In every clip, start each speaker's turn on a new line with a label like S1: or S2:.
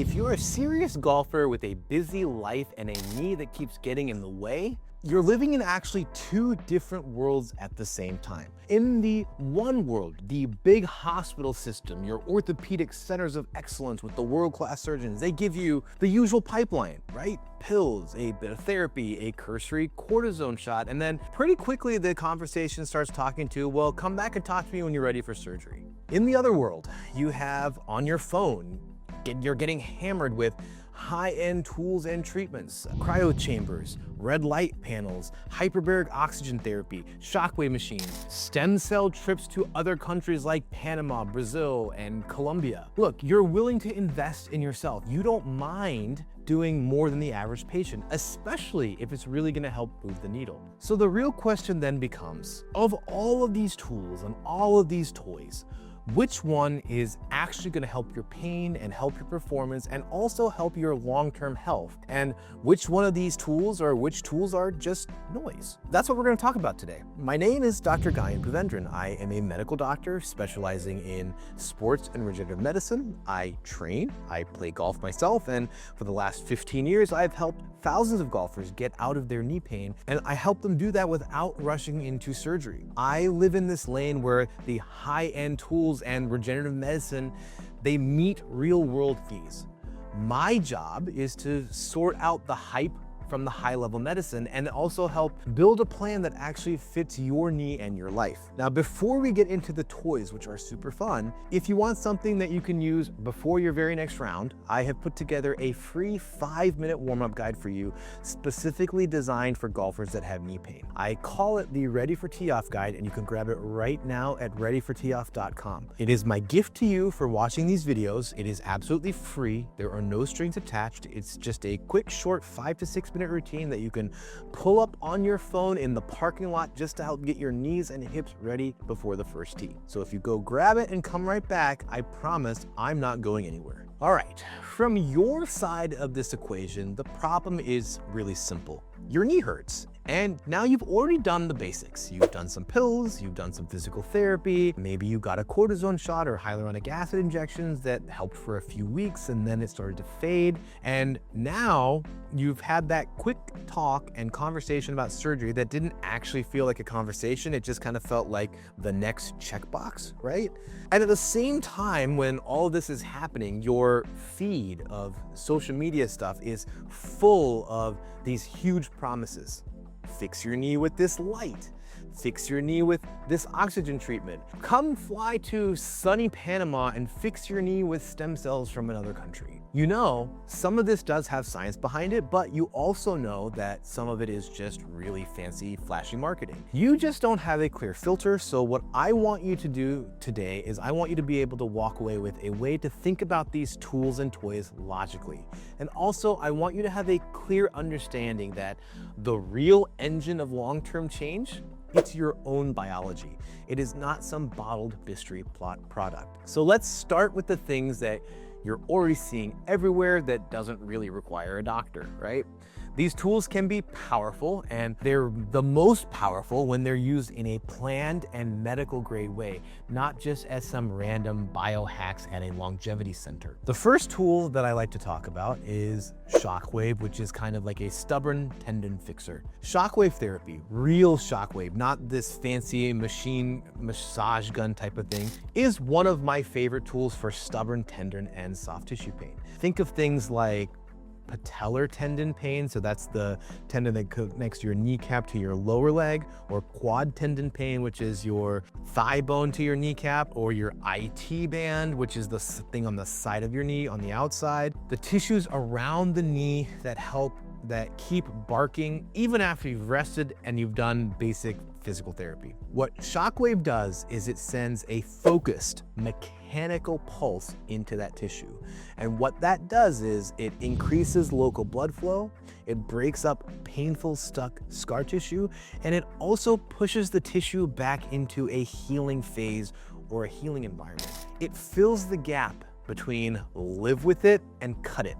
S1: If you're a serious golfer with a busy life and a knee that keeps getting in the way, you're living in actually two different worlds at the same time. In the one world, the big hospital system, your orthopedic centers of excellence with the world-class surgeons, they give you the usual pipeline, right? Pills, a bit of therapy, a cursory cortisone shot, and then pretty quickly the conversation starts talking to, well, come back and talk to me when you're ready for surgery. In the other world, you have on your phone, you're getting hammered with high-end tools and treatments, cryo chambers, red light panels, hyperbaric oxygen therapy, shockwave machines, stem cell trips to other countries like Panama, Brazil, and Colombia. Look, you're willing to invest in yourself. You don't mind doing more than the average patient, especially if it's really gonna help move the needle. So the real question then becomes, of all of these tools and all of these toys, which one is actually going to help your pain and help your performance and also help your long-term health? And which one of these tools or which tools are just noise? That's what we're going to talk about today. My name is Dr. Gayan Poovendran. I am a medical doctor specializing in sports and regenerative medicine. I train, I play golf myself, and for the last 15 years, I've helped thousands of golfers get out of their knee pain, and I help them do that without rushing into surgery. I live in this lane where the high-end tools and regenerative medicine, they meet real-world needs. My job is to sort out the hype from the high-level medicine and also help build a plan that actually fits your knee and your life. Now, before we get into the toys, which are super fun, if you want something that you can use before your very next round, I have put together a free 5-minute warm-up guide for you, specifically designed for golfers that have knee pain. I call it the Ready for Tee Off guide, and you can grab it right now at readyforteeoff.com. It is my gift to you for watching these videos. It is absolutely free. There are no strings attached. It's just a quick, short 5 to 6 minute routine that you can pull up on your phone in the parking lot just to help get your knees and hips ready before the first tee. So if you go grab it and come right back, I promise I'm not going anywhere. All right, from your side of this equation, the problem is really simple. Your knee hurts. And now you've already done the basics. You've done some pills, you've done some physical therapy, maybe you got a cortisone shot or hyaluronic acid injections that helped for a few weeks and then it started to fade. And now you've had that quick talk and conversation about surgery that didn't actually feel like a conversation. It just kind of felt like the next checkbox, right? And at the same time, when all of this is happening, your feed of social media stuff is full of these huge promises. Fix your knee with this light. Fix your knee with this oxygen treatment. Come fly to sunny Panama and fix your knee with stem cells from another country. You know, some of this does have science behind it, but you also know that some of it is just really fancy, flashy marketing. You just don't have a clear filter, so what I want you to do today is I want you to be able to walk away with a way to think about these tools and toys logically. And also, I want you to have a clear understanding that the real engine of long-term change, it's your own biology. It is not some bottled Bistri plot product. So let's start with the things that you're already seeing everywhere that doesn't really require a doctor, right? These tools can be powerful, and they're the most powerful when they're used in a planned and medical grade way, not just as some random biohacks at a longevity center. The first tool that I like to talk about is Shockwave, which is kind of like a stubborn tendon fixer. Shockwave therapy, real shockwave, not this fancy machine massage gun type of thing, is one of my favorite tools for stubborn tendon and soft tissue pain. Think of things like patellar tendon pain, so that's the tendon that connects your kneecap to your lower leg, or quad tendon pain, which is your thigh bone to your kneecap, or your IT band, which is the thing on the side of your knee on the outside. The tissues around the knee that keep barking even after you've rested and you've done basic physical therapy. What Shockwave does is it sends a focused mechanical pulse into that tissue. And what that does is it increases local blood flow, it breaks up painful stuck scar tissue, and it also pushes the tissue back into a healing phase or a healing environment. It fills the gap between live with it and cut it.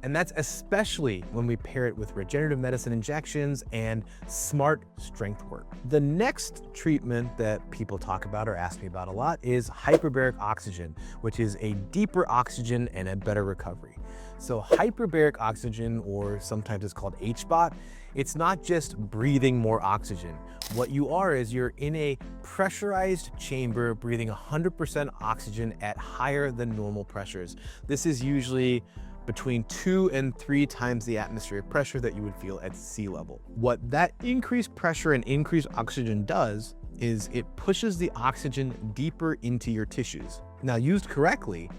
S1: And that's especially when we pair it with regenerative medicine injections and smart strength work. The next treatment that people talk about or ask me about a lot is hyperbaric oxygen, which is a deeper oxygen and a better recovery. So hyperbaric oxygen, or sometimes it's called HBOT, it's not just breathing more oxygen. What you are is you're in a pressurized chamber breathing 100% oxygen at higher than normal pressures. This is usually between 2 and 3 times the atmospheric pressure that you would feel at sea level. What that increased pressure and increased oxygen does is it pushes the oxygen deeper into your tissues. Now, used correctly,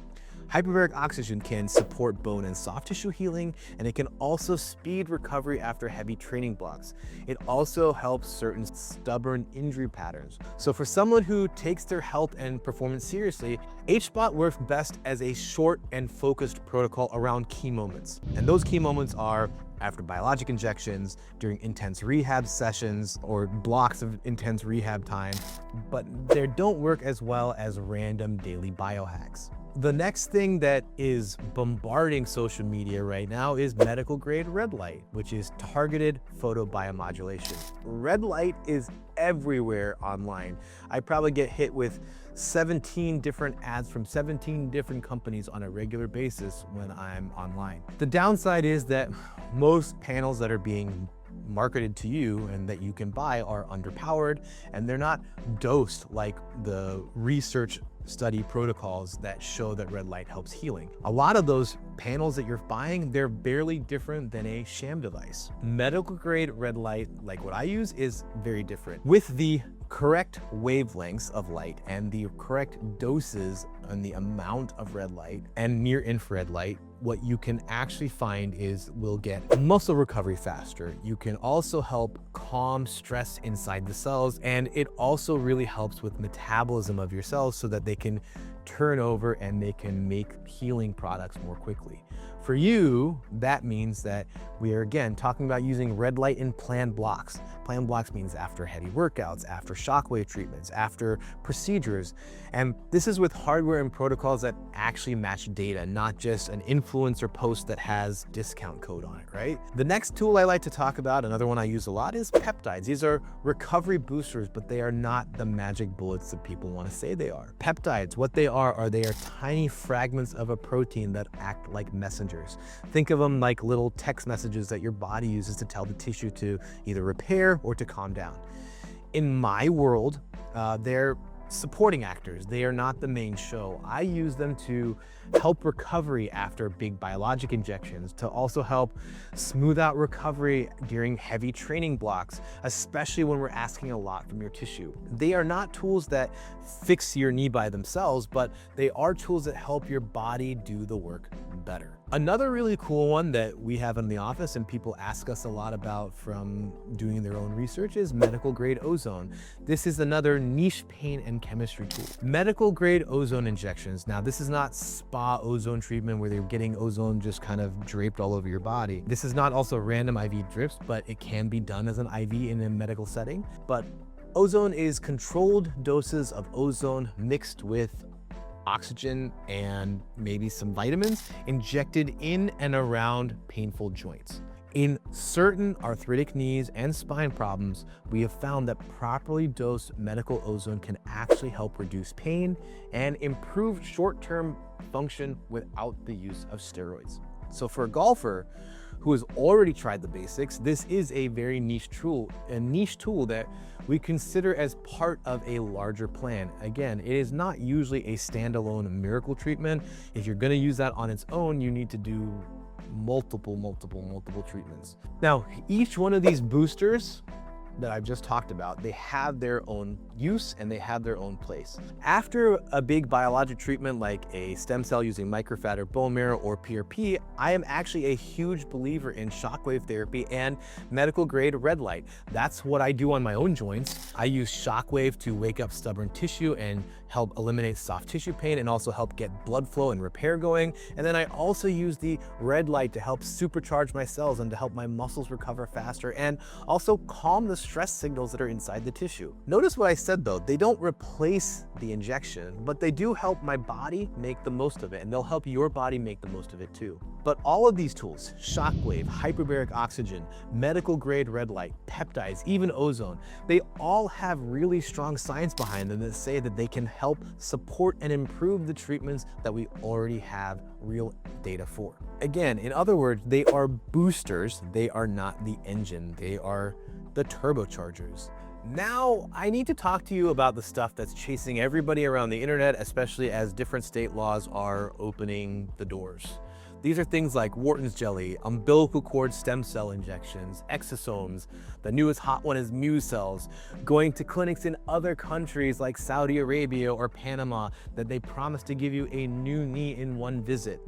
S1: hyperbaric oxygen can support bone and soft tissue healing, and it can also speed recovery after heavy training blocks. It also helps certain stubborn injury patterns. So for someone who takes their health and performance seriously, HBOT works best as a short and focused protocol around key moments. And those key moments are after biologic injections, during intense rehab sessions, or blocks of intense rehab time, but they don't work as well as random daily biohacks. The next thing that is bombarding social media right now is medical grade red light, which is targeted photobiomodulation. Red light is everywhere online. I probably get hit with 17 different ads from 17 different companies on a regular basis when I'm online. The downside is that most panels that are being marketed to you and that you can buy are underpowered, and they're not dosed like the research study protocols that show that red light helps healing. A lot of those panels that you're buying, they're barely different than a sham device. Medical grade red light, like what I use, is very different. With the correct wavelengths of light and the correct doses and the amount of red light and near infrared light, what you can actually find is we'll get muscle recovery faster. You can also help calm stress inside the cells, and it also really helps with metabolism of your cells so that they can turn over and they can make healing products more quickly. For you, that means that we are again talking about using red light in planned blocks. Planned blocks means after heavy workouts, after shockwave treatments, after procedures. And this is with hardware and protocols that actually match data, not just an influencer post that has discount code on it, right? The next tool I like to talk about, another one I use a lot, is peptides. These are recovery boosters, but they are not the magic bullets that people want to say they are. Peptides, what they are they are tiny fragments of a protein that act like messengers. Think of them like little text messages that your body uses to tell the tissue to either repair or to calm down. In my world, they're supporting actors. They are not the main show. I use them to help recovery after big biologic injections, to also help smooth out recovery during heavy training blocks, especially when we're asking a lot from your tissue. They are not tools that fix your knee by themselves, but they are tools that help your body do the work better. Another really cool one that we have in the office and people ask us a lot about from doing their own research is medical grade ozone. This is another niche pain and chemistry tool. Medical grade ozone injections. Now, this is not spa ozone treatment where they're getting ozone just kind of draped all over your body. This is not also random IV drips, but it can be done as an IV in a medical setting. But ozone is controlled doses of ozone mixed with oxygen and maybe some vitamins injected in and around painful joints. In certain arthritic knees and spine problems, we have found that properly dosed medical ozone can actually help reduce pain and improve short-term function without the use of steroids. So for a golfer who has already tried the basics, this is a very niche tool that we consider as part of a larger plan. Again, it is not usually a standalone miracle treatment. If you're gonna use that on its own, you need to do multiple treatments. Now, each one of these boosters that I've just talked about, they have their own use and they have their own place. After a big biologic treatment like a stem cell using microfat or bone marrow or PRP, I am actually a huge believer in shockwave therapy and medical grade red light. That's what I do on my own joints. I use shockwave to wake up stubborn tissue and help eliminate soft tissue pain and also help get blood flow and repair going. And then I also use the red light to help supercharge my cells and to help my muscles recover faster and also calm the stress signals that are inside the tissue. Notice what I said though, they don't replace the injection, but they do help my body make the most of it, and they'll help your body make the most of it too. But all of these tools, shockwave, hyperbaric oxygen, medical grade red light, peptides, even ozone, they all have really strong science behind them that say that they can help support and improve the treatments that we already have real data for. Again, in other words, they are boosters. They are not the engine. They are the turbochargers. Now, I need to talk to you about the stuff that's chasing everybody around the internet, especially as different state laws are opening the doors. These are things like Wharton's jelly, umbilical cord stem cell injections, exosomes. The newest hot one is Mu cells, going to clinics in other countries like Saudi Arabia or Panama that they promise to give you a new knee in one visit.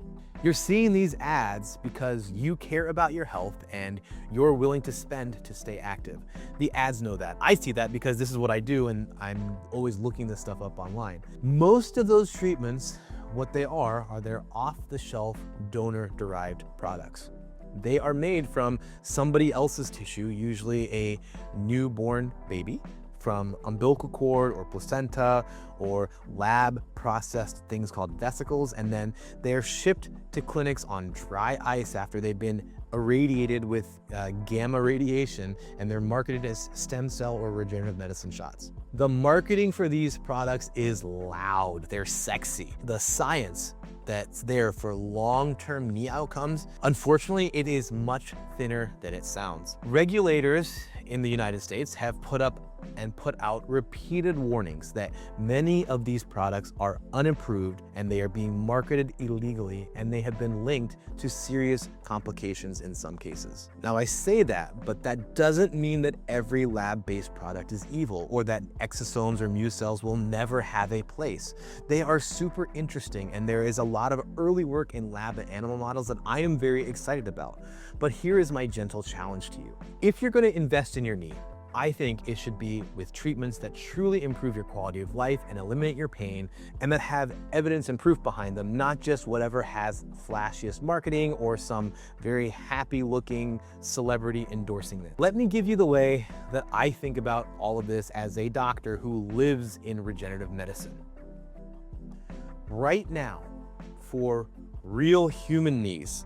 S1: You're seeing these ads because you care about your health and you're willing to spend to stay active. The ads know that. I see that because this is what I do and I'm always looking this stuff up online. Most of those treatments, what they are they're off-the-shelf donor-derived products. They are made from somebody else's tissue, usually a newborn baby, from umbilical cord or placenta or lab processed things called vesicles, and then they're shipped to clinics on dry ice after they've been irradiated with gamma radiation, and they're marketed as stem cell or regenerative medicine shots. The marketing for these products is loud, they're sexy. The science that's there for long-term knee outcomes, unfortunately, it is much thinner than it sounds. Regulators in the United States have put out repeated warnings that many of these products are unapproved and they are being marketed illegally, and they have been linked to serious complications in some cases. Now, I say that, but that doesn't mean that every lab-based product is evil or that exosomes or mu cells will never have a place. They are super interesting, and there is a lot of early work in lab and animal models that I am very excited about. But here is my gentle challenge to you. If you're going to invest in your knee, I think it should be with treatments that truly improve your quality of life and eliminate your pain, and that have evidence and proof behind them, not just whatever has flashiest marketing or some very happy looking celebrity endorsing it. Let me give you the way that I think about all of this as a doctor who lives in regenerative medicine. Right now, for real human knees,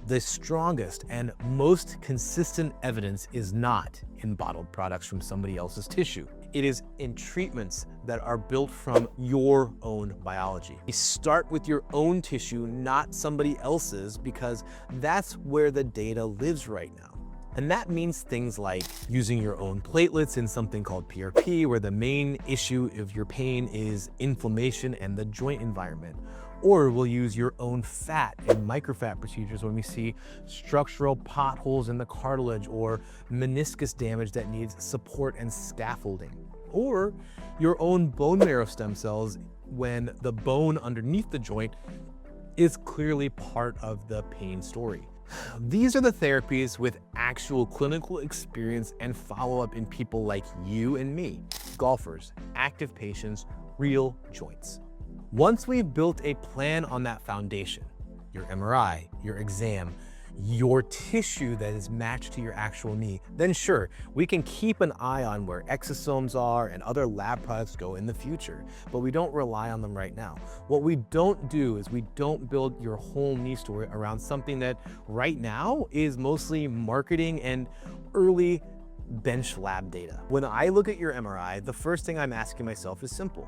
S1: the strongest and most consistent evidence is not in bottled products from somebody else's tissue. It is in treatments that are built from your own biology. You start with your own tissue, not somebody else's, because that's where the data lives right now. And that means things like using your own platelets in something called PRP, where the main issue of your pain is inflammation and the joint environment. Or we'll use your own fat in microfat procedures when we see structural potholes in the cartilage or meniscus damage that needs support and scaffolding. Or your own bone marrow stem cells when the bone underneath the joint is clearly part of the pain story. These are the therapies with actual clinical experience and follow-up in people like you and me, golfers, active patients, real joints. Once we've built a plan on that foundation, your MRI, your exam, your tissue that is matched to your actual knee, then sure, we can keep an eye on where exosomes are and other lab products go in the future, but we don't rely on them right now. What we don't do is we don't build your whole knee story around something that right now is mostly marketing and early bench lab data. When I look at your MRI, the first thing I'm asking myself is simple.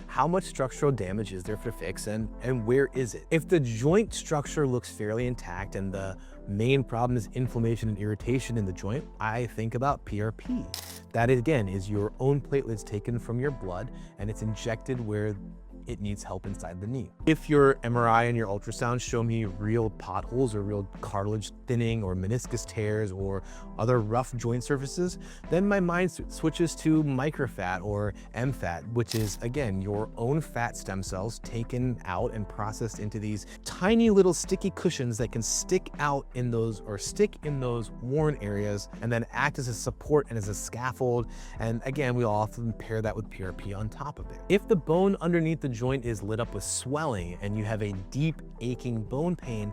S1: How much structural damage is there to fix, and where is it? If the joint structure looks fairly intact and the main problem is inflammation and irritation in the joint, I think about PRP. That again is your own platelets taken from your blood, and it's injected where it needs help inside the knee. If your MRI and your ultrasound show me real potholes or real cartilage thinning or meniscus tears or other rough joint surfaces, then my mind switches to microfat or MFAT, which is again your own fat stem cells taken out and processed into these tiny little sticky cushions that can stick out in those or stick in those worn areas and then act as a support and as a scaffold. And again, we often pair that with PRP on top of it. If the bone underneath the joint is lit up with swelling and you have a deep aching bone pain,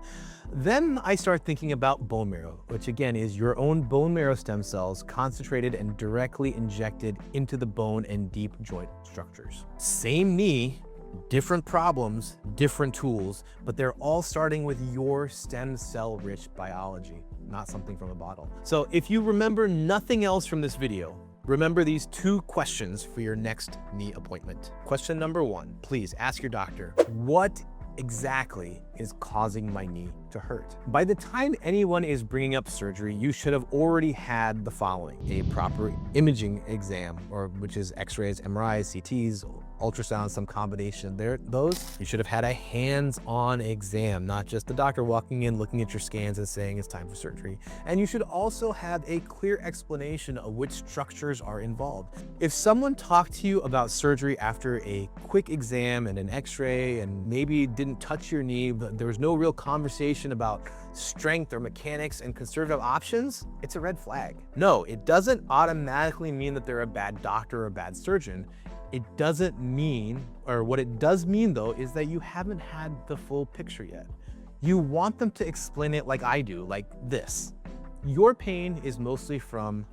S1: then I start thinking about bone marrow, which again is your own bone marrow stem cells concentrated and directly injected into the bone and deep joint structures. Same knee, different problems, different tools, but they're all starting with your stem cell rich biology, not something from a bottle. So if you remember nothing else from this video, Remember these 2 questions for your next knee appointment. Question number 1, please ask your doctor, what exactly is causing my knee to hurt? By the time anyone is bringing up surgery, you should have already had the following: a proper imaging exam, which is x-rays, MRIs, CTs, ultrasound, some combination there. Those, you should have had a hands-on exam, not just the doctor walking in, looking at your scans and saying it's time for surgery. And you should also have a clear explanation of which structures are involved. If someone talked to you about surgery after a quick exam and an x-ray and maybe didn't touch your knee, but there was no real conversation about strength or mechanics and conservative options, it's a red flag. No, it doesn't automatically mean that they're a bad doctor or a bad surgeon. It doesn't mean, or what it does mean though, is that you haven't had the full picture yet. You want them to explain it like I do, like this. Your pain is mostly from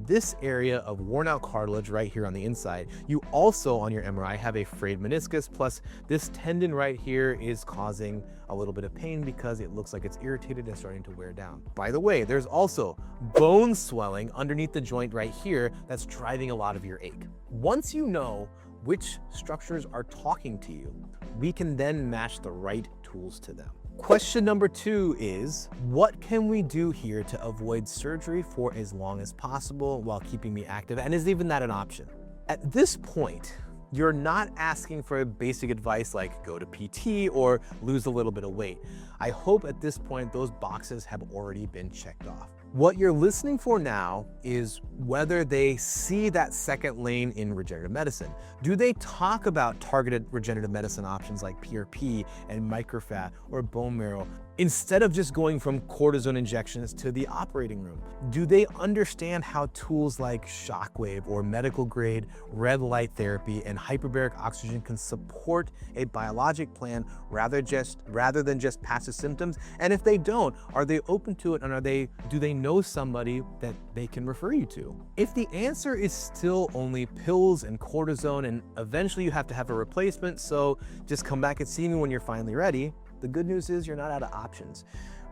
S1: this area of worn out cartilage right here on the inside. You also, on your MRI, have a frayed meniscus, plus this tendon right here is causing a little bit of pain because it looks like it's irritated and starting to wear down. By the way, there's also bone swelling underneath the joint right here that's driving a lot of your ache. Once you know which structures are talking to you, we can then match the right tools to them. Question number 2 is, what can we do here to avoid surgery for as long as possible while keeping me active? And is even that an option? At this point, you're not asking for basic advice like go to PT or lose a little bit of weight. I hope at this point those boxes have already been checked off. What you're listening for now is whether they see that second lane in regenerative medicine. Do they talk about targeted regenerative medicine options like PRP and microfat or bone marrow, instead of just going from cortisone injections to the operating room? Do they understand how tools like Shockwave or medical grade red light therapy and hyperbaric oxygen can support a biologic plan rather than just passive symptoms? And if they don't, are they open to it, and do they know somebody that they can refer you to? If the answer is still only pills and cortisone, and eventually you have to have a replacement, so just come back and see me when you're finally ready, the good news is you're not out of options.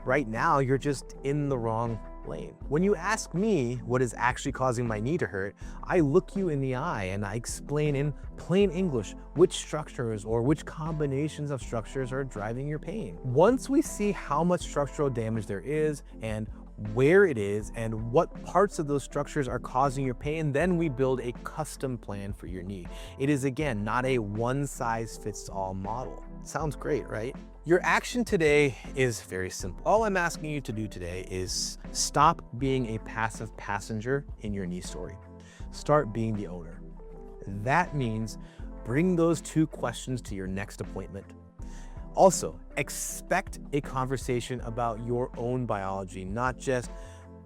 S1: Right now, you're just in the wrong lane. When you ask me what is actually causing my knee to hurt, I look you in the eye and I explain in plain English which structures or which combinations of structures are driving your pain. Once we see how much structural damage there is and where it is and what parts of those structures are causing your pain, then we build a custom plan for your knee. It is, again, not a one-size-fits-all model. Sounds great, right? Your action today is very simple. All I'm asking you to do today is stop being a passive passenger in your knee story. Start being the owner. That means bring those 2 questions to your next appointment. Also, expect a conversation about your own biology, not just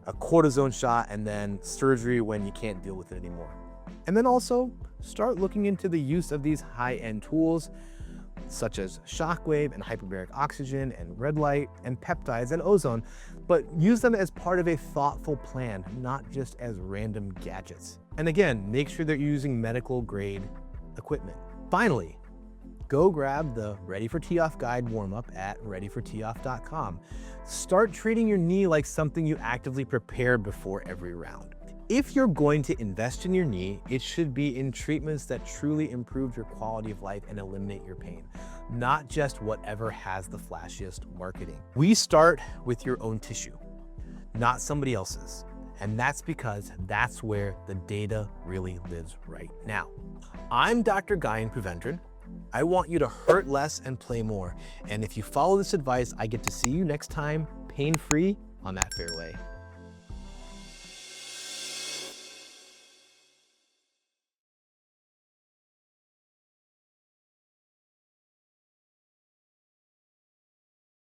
S1: a cortisone shot and then surgery when you can't deal with it anymore. And then also start looking into the use of these high-end tools such as Shockwave and hyperbaric oxygen and red light and peptides and ozone, but use them as part of a thoughtful plan, not just as random gadgets. And again, make sure that you're using medical grade equipment. Finally, go grab the Ready for Tee-Off guide warm-up at readyforteeoff.com. Start treating your knee like something you actively prepare before every round. If you're going to invest in your knee, it should be in treatments that truly improve your quality of life and eliminate your pain, not just whatever has the flashiest marketing. We start with your own tissue, not somebody else's. And that's because that's where the data really lives right now. I'm Dr. Gayan Poovendran. I want you to hurt less and play more. And if you follow this advice, I get to see you next time, pain-free on that fairway.